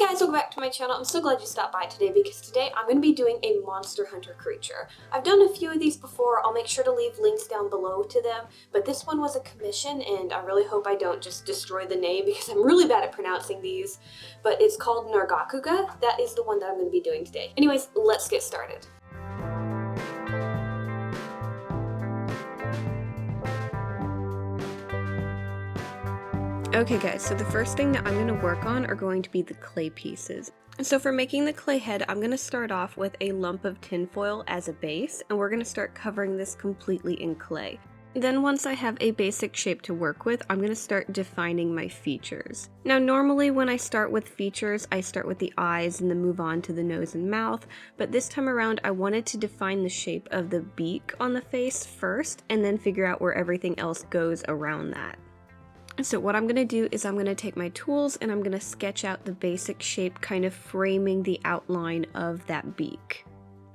Hi guys, welcome back to my channel. I'm so glad you stopped by today because today I'm going to be doing a Monster Hunter creature. I've done a few of these before. I'll make sure to leave links down below to them, but this one was a commission and I really hope I don't just destroy the name because I'm really bad at pronouncing these. But it's called Nargacuga. That is the one that I'm going to be doing today. Anyways, let's get started. Okay guys, so the first thing that I'm going to work on are going to be the clay pieces. So for making the clay head, I'm going to start off with a lump of tinfoil as a base, and we're going to start covering this completely in clay. Then once I have a basic shape to work with, I'm going to start defining my features. Now normally when I start with features, I start with the eyes and then move on to the nose and mouth, but this time around I wanted to define the shape of the beak on the face first, and then figure out where everything else goes around that. So what I'm going to do is I'm going to take my tools and I'm going to sketch out the basic shape, kind of framing the outline of that beak.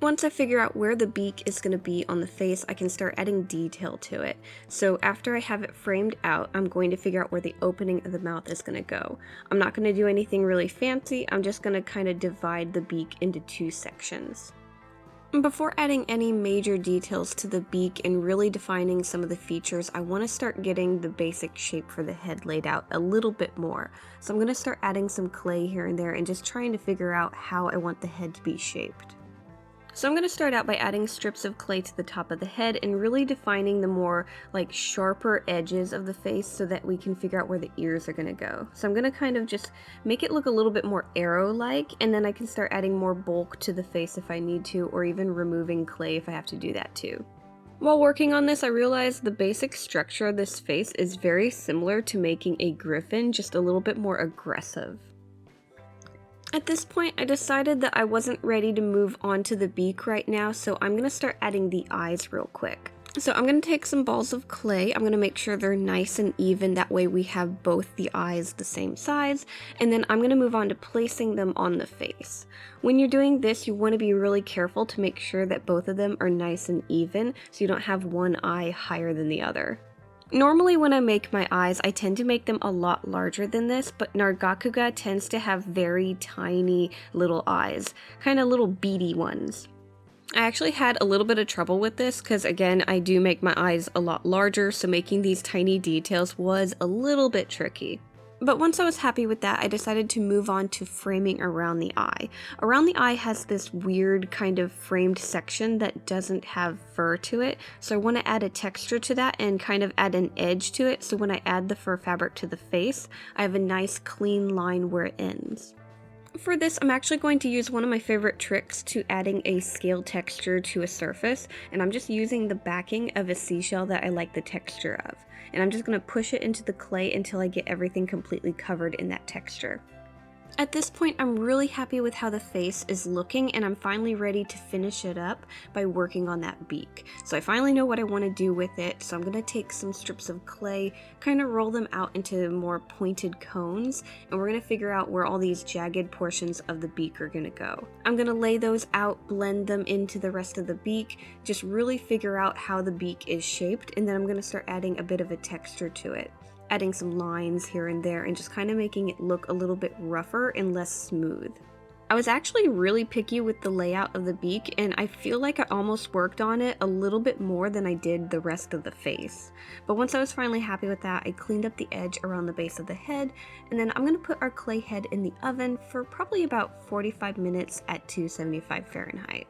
Once I figure out where the beak is going to be on the face, I can start adding detail to it. So after I have it framed out, I'm going to figure out where the opening of the mouth is going to go. I'm not going to do anything really fancy, I'm just going to kind of divide the beak into two sections. Before adding any major details to the beak and really defining some of the features, I want to start getting the basic shape for the head laid out a little bit more. So I'm going to start adding some clay here and there and just trying to figure out how I want the head to be shaped. So I'm going to start out by adding strips of clay to the top of the head and really defining the more like sharper edges of the face so that we can figure out where the ears are going to go. So I'm going to kind of just make it look a little bit more arrow-like, and then I can start adding more bulk to the face if I need to, or even removing clay if I have to do that too. While working on this, I realized the basic structure of this face is very similar to making a griffin, just a little bit more aggressive. At this point, I decided that I wasn't ready to move on to the beak right now, so I'm going to start adding the eyes real quick. So I'm going to take some balls of clay, I'm going to make sure they're nice and even, that way we have both the eyes the same size, and then I'm going to move on to placing them on the face. When you're doing this, you want to be really careful to make sure that both of them are nice and even, so you don't have one eye higher than the other. Normally when I make my eyes, I tend to make them a lot larger than this, but Nargacuga tends to have very tiny little eyes, kind of little beady ones. I actually had a little bit of trouble with this because, again, I do make my eyes a lot larger, so making these tiny details was a little bit tricky. But once I was happy with that, I decided to move on to framing around the eye. Around the eye has this weird kind of framed section that doesn't have fur to it, so I want to add a texture to that and kind of add an edge to it, so when I add the fur fabric to the face, I have a nice clean line where it ends. For this, I'm actually going to use one of my favorite tricks to adding a scale texture to a surface, and I'm just using the backing of a seashell that I like the texture of. And I'm just going to push it into the clay until I get everything completely covered in that texture. At this point, I'm really happy with how the face is looking, and I'm finally ready to finish it up by working on that beak. So I finally know what I want to do with it, so I'm going to take some strips of clay, kind of roll them out into more pointed cones, and we're going to figure out where all these jagged portions of the beak are going to go. I'm going to lay those out, blend them into the rest of the beak, just really figure out how the beak is shaped, and then I'm going to start adding a bit of a texture to it. Adding some lines here and there and just kind of making it look a little bit rougher and less smooth. I was actually really picky with the layout of the beak, and I feel like I almost worked on it a little bit more than I did the rest of the face. But once I was finally happy with that, I cleaned up the edge around the base of the head, and then I'm going to put our clay head in the oven for probably about 45 minutes at 275 Fahrenheit.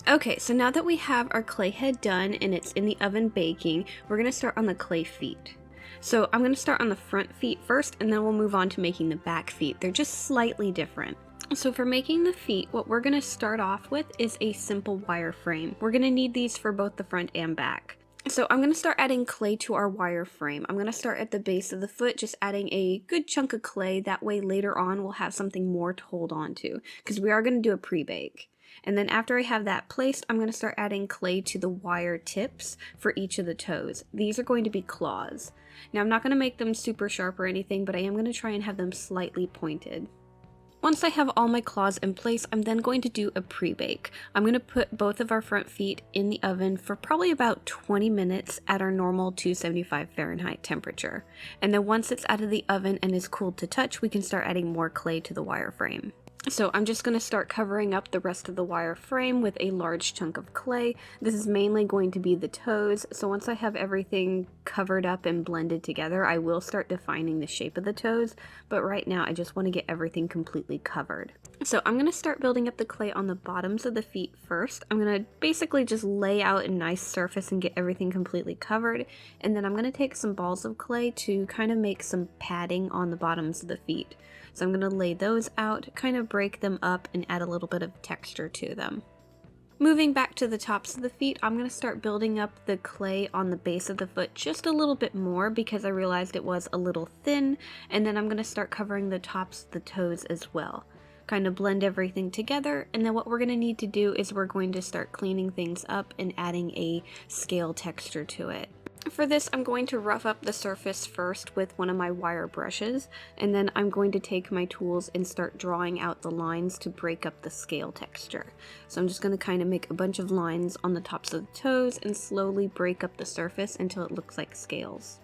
Okay, so now that we have our clay head done and it's in the oven baking, we're going to start on the clay feet. So I'm going to start on the front feet first, and then we'll move on to making the back feet. They're just slightly different. So for making the feet, what we're going to start off with is a simple wire frame. We're going to need these for both the front and back. So I'm going to start adding clay to our wire frame. I'm going to start at the base of the foot, just adding a good chunk of clay. That way later on we'll have something more to hold on to, because we are going to do a pre-bake. And then after I have that placed, I'm going to start adding clay to the wire tips for each of the toes. These are going to be claws. Now I'm not going to make them super sharp or anything, but I am going to try and have them slightly pointed. Once I have all my claws in place, I'm then going to do a pre-bake. I'm going to put both of our front feet in the oven for probably about 20 minutes at our normal 275 Fahrenheit temperature. And then once it's out of the oven and is cooled to touch, we can start adding more clay to the wireframe. So I'm just going to start covering up the rest of the wire frame with a large chunk of clay. This is mainly going to be the toes, so once I have everything covered up and blended together, I will start defining the shape of the toes, but right now I just want to get everything completely covered. So I'm going to start building up the clay on the bottoms of the feet first. I'm going to basically just lay out a nice surface and get everything completely covered, and then I'm going to take some balls of clay to kind of make some padding on the bottoms of the feet. So I'm going to lay those out, kind of break them up, and add a little bit of texture to them. Moving back to the tops of the feet, I'm going to start building up the clay on the base of the foot just a little bit more because I realized it was a little thin, and then I'm going to start covering the tops of the toes as well. Kind of blend everything together, and then what we're going to need to do is we're going to start cleaning things up and adding a scale texture to it. For this, I'm going to rough up the surface first with one of my wire brushes, and then I'm going to take my tools and start drawing out the lines to break up the scale texture. So I'm just going to kind of make a bunch of lines on the tops of the toes and slowly break up the surface until it looks like scales.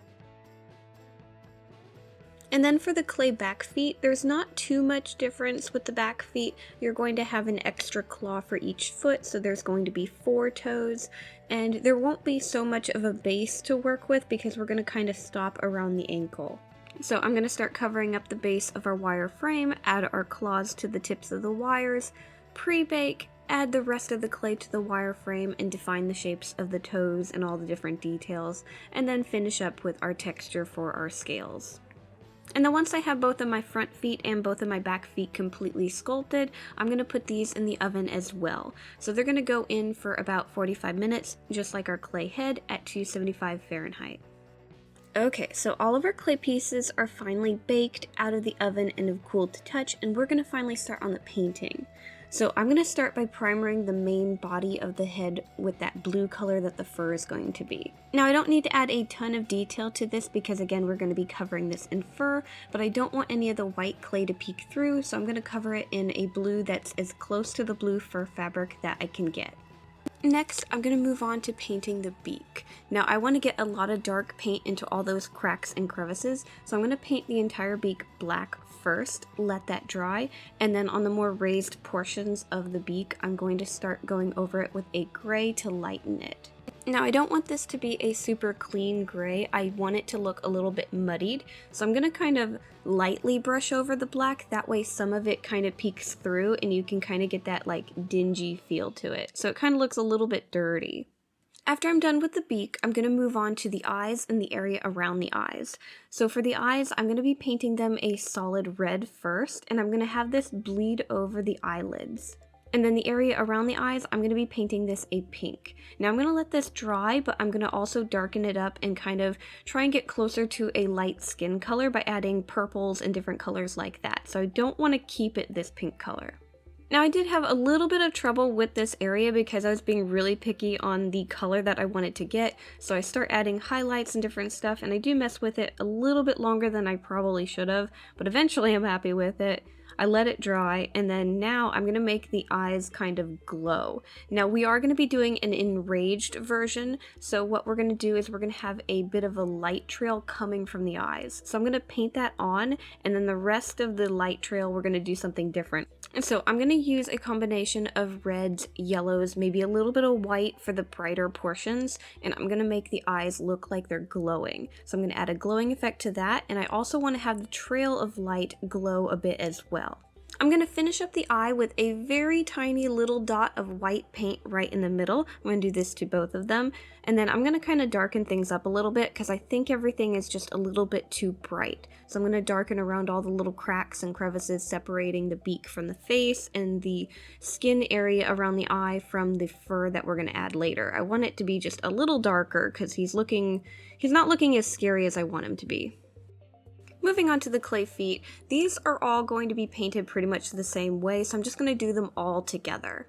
And then for the clay back feet, there's not too much difference with the back feet. You're going to have an extra claw for each foot, so there's going to be 4 toes, and there won't be so much of a base to work with because we're going to kind of stop around the ankle. So I'm going to start covering up the base of our wire frame, add our claws to the tips of the wires, pre-bake, add the rest of the clay to the wire frame and define the shapes of the toes and all the different details, and then finish up with our texture for our scales. And then once I have both of my front feet and both of my back feet completely sculpted, I'm going to put these in the oven as well. So they're going to go in for about 45 minutes, just like our clay head at 275 Fahrenheit. Okay, so all of our clay pieces are finally baked out of the oven and have cooled to touch, and we're going to finally start on the painting. So I'm going to start by primering the main body of the head with that blue color that the fur is going to be. Now I don't need to add a ton of detail to this because again we're going to be covering this in fur, but I don't want any of the white clay to peek through, so I'm going to cover it in a blue that's as close to the blue fur fabric that I can get. Next, I'm going to move on to painting the beak. Now I want to get a lot of dark paint into all those cracks and crevices, so I'm going to paint the entire beak black first, let that dry, and then on the more raised portions of the beak, I'm going to start going over it with a gray to lighten it. Now I don't want this to be a super clean gray, I want it to look a little bit muddied, so I'm going to kind of lightly brush over the black, that way some of it kind of peeks through and you can kind of get that like dingy feel to it, so it kind of looks a little bit dirty. After I'm done with the beak, I'm going to move on to the eyes and the area around the eyes. So for the eyes, I'm going to be painting them a solid red first, and I'm going to have this bleed over the eyelids. And then the area around the eyes, I'm going to be painting this a pink. Now I'm going to let this dry, but I'm going to also darken it up and kind of try and get closer to a light skin color by adding purples and different colors like that. So I don't want to keep it this pink color. Now I did have a little bit of trouble with this area because I was being really picky on the color that I wanted to get, so I start adding highlights and different stuff, and I do mess with it a little bit longer than I probably should have, but eventually I'm happy with it. I let it dry, and then now I'm going to make the eyes kind of glow. Now we are going to be doing an enraged version, so what we're going to do is we're going to have a bit of a light trail coming from the eyes. So I'm going to paint that on, and then the rest of the light trail we're going to do something different. And so I'm going to use a combination of reds, yellows, maybe a little bit of white for the brighter portions, and I'm going to make the eyes look like they're glowing. So I'm going to add a glowing effect to that, and I also want to have the trail of light glow a bit as well. I'm going to finish up the eye with a very tiny little dot of white paint right in the middle. I'm going to do this to both of them, and then I'm going to kind of darken things up a little bit because I think everything is just a little bit too bright. So I'm going to darken around all the little cracks and crevices separating the beak from the face and the skin area around the eye from the fur that we're going to add later. I want it to be just a little darker because he's not looking as scary as I want him to be. Moving on to the clay feet, these are all going to be painted pretty much the same way, so I'm just going to do them all together.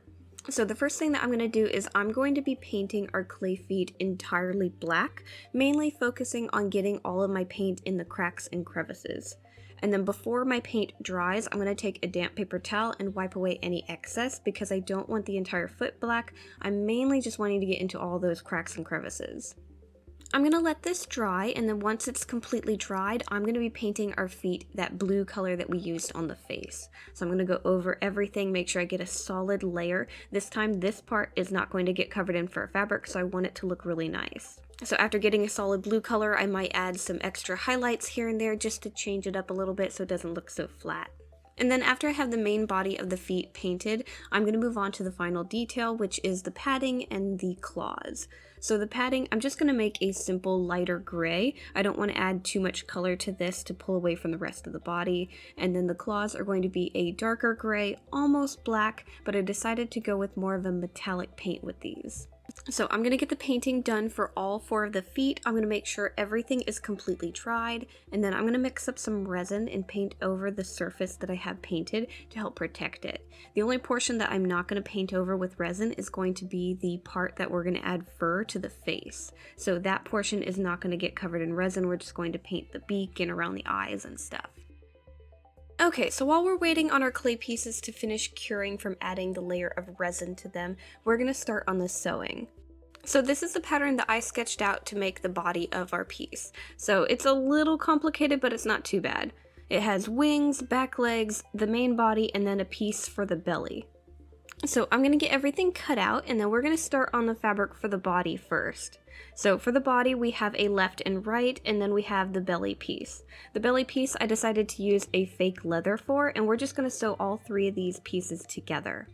So the first thing that I'm going to do is I'm going to be painting our clay feet entirely black, mainly focusing on getting all of my paint in the cracks and crevices. And then before my paint dries, I'm going to take a damp paper towel and wipe away any excess because I don't want the entire foot black. I'm mainly just wanting to get into all those cracks and crevices. I'm going to let this dry, and then once it's completely dried, I'm going to be painting our feet that blue color that we used on the face. So I'm going to go over everything, make sure I get a solid layer. This time this part is not going to get covered in fur fabric, so I want it to look really nice. So after getting a solid blue color, I might add some extra highlights here and there just to change it up a little bit so it doesn't look so flat. And then after I have the main body of the feet painted, I'm going to move on to the final detail, which is the padding and the claws. So the padding, I'm just going to make a simple lighter gray. I don't want to add too much color to this to pull away from the rest of the body. And then the claws are going to be a darker gray, almost black, but I decided to go with more of a metallic paint with these. So I'm going to get the painting done for all 4 of the feet. I'm going to make sure everything is completely dried, and then I'm going to mix up some resin and paint over the surface that I have painted to help protect it. The only portion that I'm not going to paint over with resin is going to be the part that we're going to add fur to the face. So that portion is not going to get covered in resin. We're just going to paint the beak and around the eyes and stuff. Okay, so while we're waiting on our clay pieces to finish curing from adding the layer of resin to them, we're going to start on the sewing. So this is the pattern that I sketched out to make the body of our piece. So it's a little complicated, but it's not too bad. It has wings, back legs, the main body, and then a piece for the belly. So I'm going to get everything cut out, and then we're going to start on the fabric for the body first. So for the body, we have a left and right, and then we have the belly piece. The belly piece I decided to use a fake leather for, and we're just going to sew all 3 of these pieces together.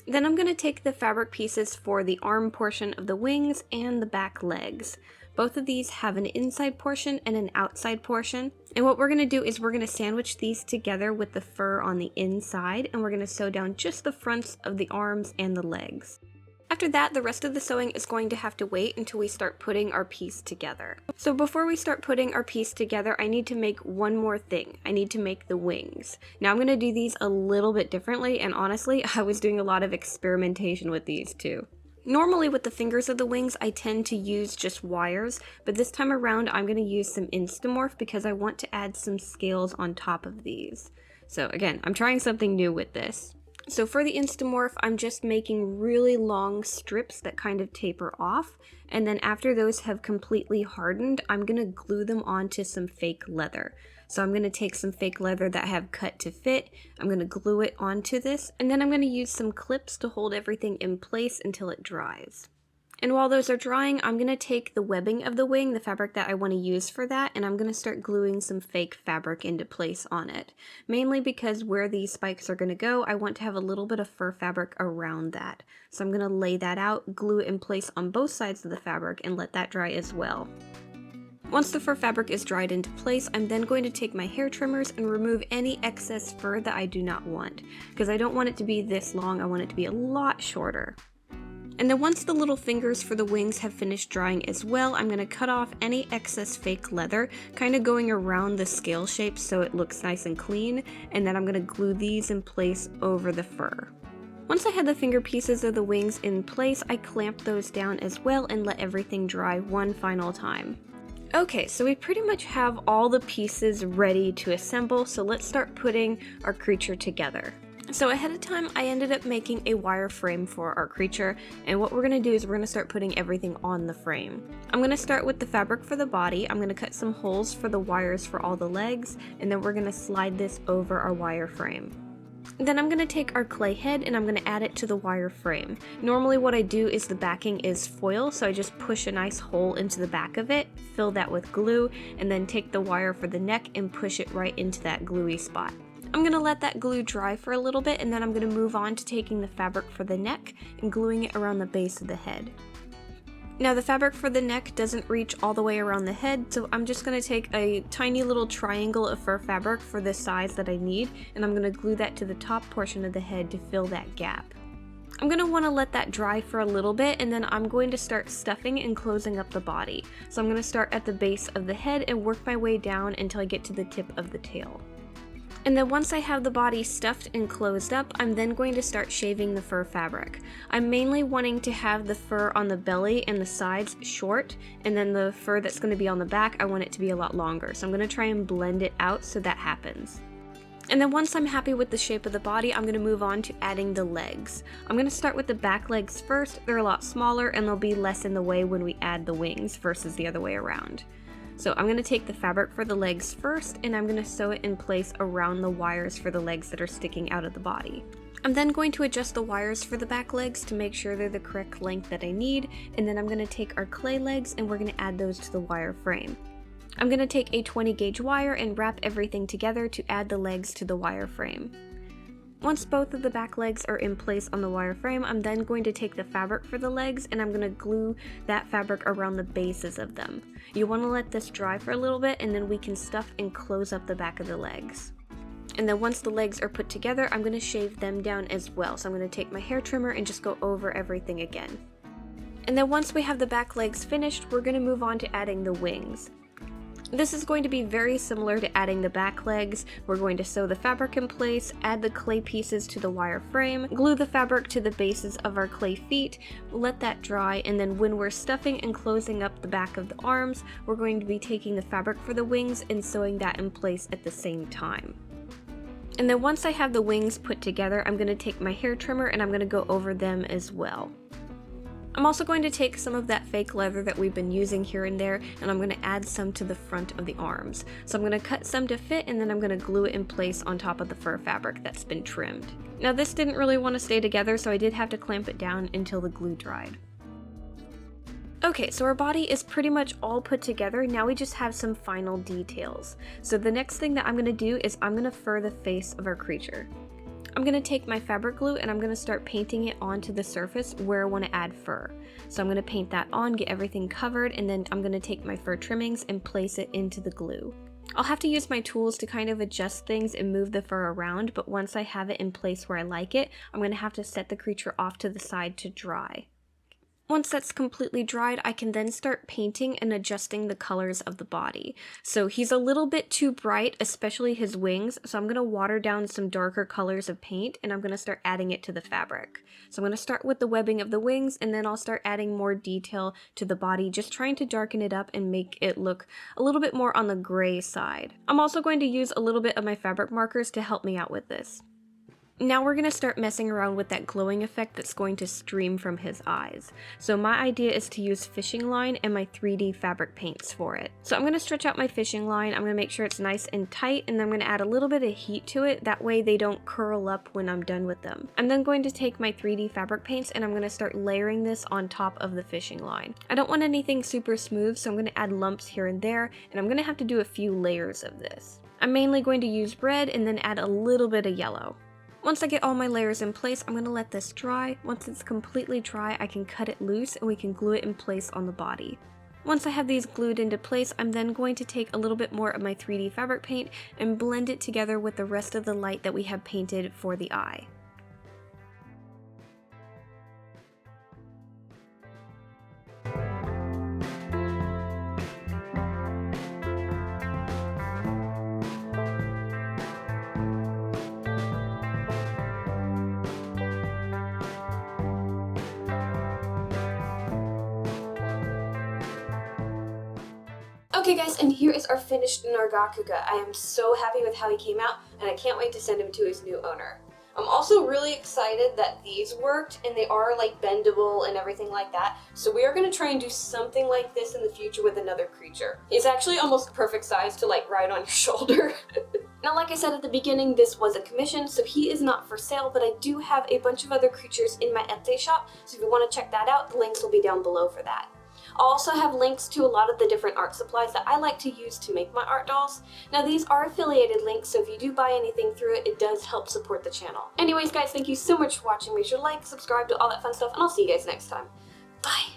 Then I'm going to take the fabric pieces for the arm portion of the wings and the back legs. Both of these have an inside portion and an outside portion. And what we're going to do is we're going to sandwich these together with the fur on the inside, and we're going to sew down just the fronts of the arms and the legs. After that, the rest of the sewing is going to have to wait until we start putting our piece together. So before we start putting our piece together, I need to make one more thing. I need to make the wings. Now I'm going to do these a little bit differently, and honestly, I was doing a lot of experimentation with these too. Normally with the fingers of the wings, I tend to use just wires, but this time around I'm going to use some Instamorph because I want to add some scales on top of these. So again, I'm trying something new with this. So for the Instamorph, I'm just making really long strips that kind of taper off, and then after those have completely hardened, I'm going to glue them onto some fake leather. So I'm going to take some fake leather that I have cut to fit, I'm going to glue it onto this, and then I'm going to use some clips to hold everything in place until it dries. And while those are drying, I'm going to take the webbing of the wing, the fabric that I want to use for that, and I'm going to start gluing some fake fabric into place on it. Mainly because where these spikes are going to go, I want to have a little bit of fur fabric around that. So I'm going to lay that out, glue it in place on both sides of the fabric, and let that dry as well. Once the fur fabric is dried into place, I'm then going to take my hair trimmers and remove any excess fur that I do not want. Because I don't want it to be this long, I want it to be a lot shorter. And then once the little fingers for the wings have finished drying as well, I'm going to cut off any excess fake leather, kind of going around the scale shape so it looks nice and clean, and then I'm going to glue these in place over the fur. Once I had the finger pieces of the wings in place, I clamped those down as well and let everything dry one final time. Okay, so we pretty much have all the pieces ready to assemble, so let's start putting our creature together. So ahead of time, I ended up making a wire frame for our creature, and what we're going to do is we're going to start putting everything on the frame. I'm going to start with the fabric for the body, I'm going to cut some holes for the wires for all the legs, and then we're going to slide this over our wire frame. Then I'm going to take our clay head and I'm going to add it to the wire frame. Normally what I do is the backing is foil, so I just push a nice hole into the back of it, fill that with glue, and then take the wire for the neck and push it right into that gluey spot. I'm going to let that glue dry for a little bit, and then I'm going to move on to taking the fabric for the neck and gluing it around the base of the head. Now the fabric for the neck doesn't reach all the way around the head, so I'm just going to take a tiny little triangle of fur fabric for the size that I need, and I'm going to glue that to the top portion of the head to fill that gap. I'm going to want to let that dry for a little bit, and then I'm going to start stuffing and closing up the body. So I'm going to start at the base of the head and work my way down until I get to the tip of the tail. And then once I have the body stuffed and closed up, I'm then going to start shaving the fur fabric. I'm mainly wanting to have the fur on the belly and the sides short, and then the fur that's going to be on the back, I want it to be a lot longer. So I'm going to try and blend it out so that happens. And then once I'm happy with the shape of the body, I'm going to move on to adding the legs. I'm going to start with the back legs first. They're a lot smaller and they'll be less in the way when we add the wings versus the other way around. So I'm going to take the fabric for the legs first, and I'm going to sew it in place around the wires for the legs that are sticking out of the body. I'm then going to adjust the wires for the back legs to make sure they're the correct length that I need, and then I'm going to take our clay legs and we're going to add those to the wire frame. I'm going to take a 20 gauge wire and wrap everything together to add the legs to the wire frame. Once both of the back legs are in place on the wire frame, I'm then going to take the fabric for the legs and I'm going to glue that fabric around the bases of them. You want to let this dry for a little bit, and then we can stuff and close up the back of the legs. And then once the legs are put together, I'm going to shave them down as well. So I'm going to take my hair trimmer and just go over everything again. And then once we have the back legs finished, we're going to move on to adding the wings. This is going to be very similar to adding the back legs. We're going to sew the fabric in place, add the clay pieces to the wire frame, glue the fabric to the bases of our clay feet, let that dry, and then when we're stuffing and closing up the back of the arms, we're going to be taking the fabric for the wings and sewing that in place at the same time. And then once I have the wings put together, I'm going to take my hair trimmer and I'm going to go over them as well. I'm also going to take some of that fake leather that we've been using here and there, and I'm going to add some to the front of the arms. So I'm going to cut some to fit, and then I'm going to glue it in place on top of the fur fabric that's been trimmed. Now this didn't really want to stay together, so I did have to clamp it down until the glue dried. Okay, so our body is pretty much all put together. Now we just have some final details. So the next thing that I'm going to do is I'm going to fur the face of our creature. I'm going to take my fabric glue and I'm going to start painting it onto the surface where I want to add fur. So I'm going to paint that on, get everything covered, and then I'm going to take my fur trimmings and place it into the glue. I'll have to use my tools to kind of adjust things and move the fur around, but once I have it in place where I like it, I'm going to have to set the creature off to the side to dry. Once that's completely dried, I can then start painting and adjusting the colors of the body. So he's a little bit too bright, especially his wings, so I'm going to water down some darker colors of paint and I'm going to start adding it to the fabric. So I'm going to start with the webbing of the wings, and then I'll start adding more detail to the body, just trying to darken it up and make it look a little bit more on the gray side. I'm also going to use a little bit of my fabric markers to help me out with this. Now we're going to start messing around with that glowing effect that's going to stream from his eyes. So my idea is to use fishing line and my 3D fabric paints for it. So I'm going to stretch out my fishing line, I'm going to make sure it's nice and tight, and then I'm going to add a little bit of heat to it, that way they don't curl up when I'm done with them. I'm then going to take my 3D fabric paints and I'm going to start layering this on top of the fishing line. I don't want anything super smooth, so I'm going to add lumps here and there, and I'm going to have to do a few layers of this. I'm mainly going to use red and then add a little bit of yellow. Once I get all my layers in place, I'm going to let this dry. Once it's completely dry, I can cut it loose and we can glue it in place on the body. Once I have these glued into place, I'm then going to take a little bit more of my 3D fabric paint and blend it together with the rest of the light that we have painted for the eye. Okay guys, and here is our finished Nargacuga. I am so happy with how he came out, and I can't wait to send him to his new owner. I'm also really excited that these worked, and they are like bendable and everything like that, so we are going to try and do something like this in the future with another creature. It's actually almost perfect size to like ride on your shoulder. Now, like I said at the beginning, this was a commission, so he is not for sale, but I do have a bunch of other creatures in my Etsy shop, so if you want to check that out, the links will be down below for that. I'll also have links to a lot of the different art supplies that I like to use to make my art dolls. Now these are affiliated links, so if you do buy anything through it, it does help support the channel. Anyways guys, thank you so much for watching. Make sure to like, subscribe, do all that fun stuff, and I'll see you guys next time. Bye!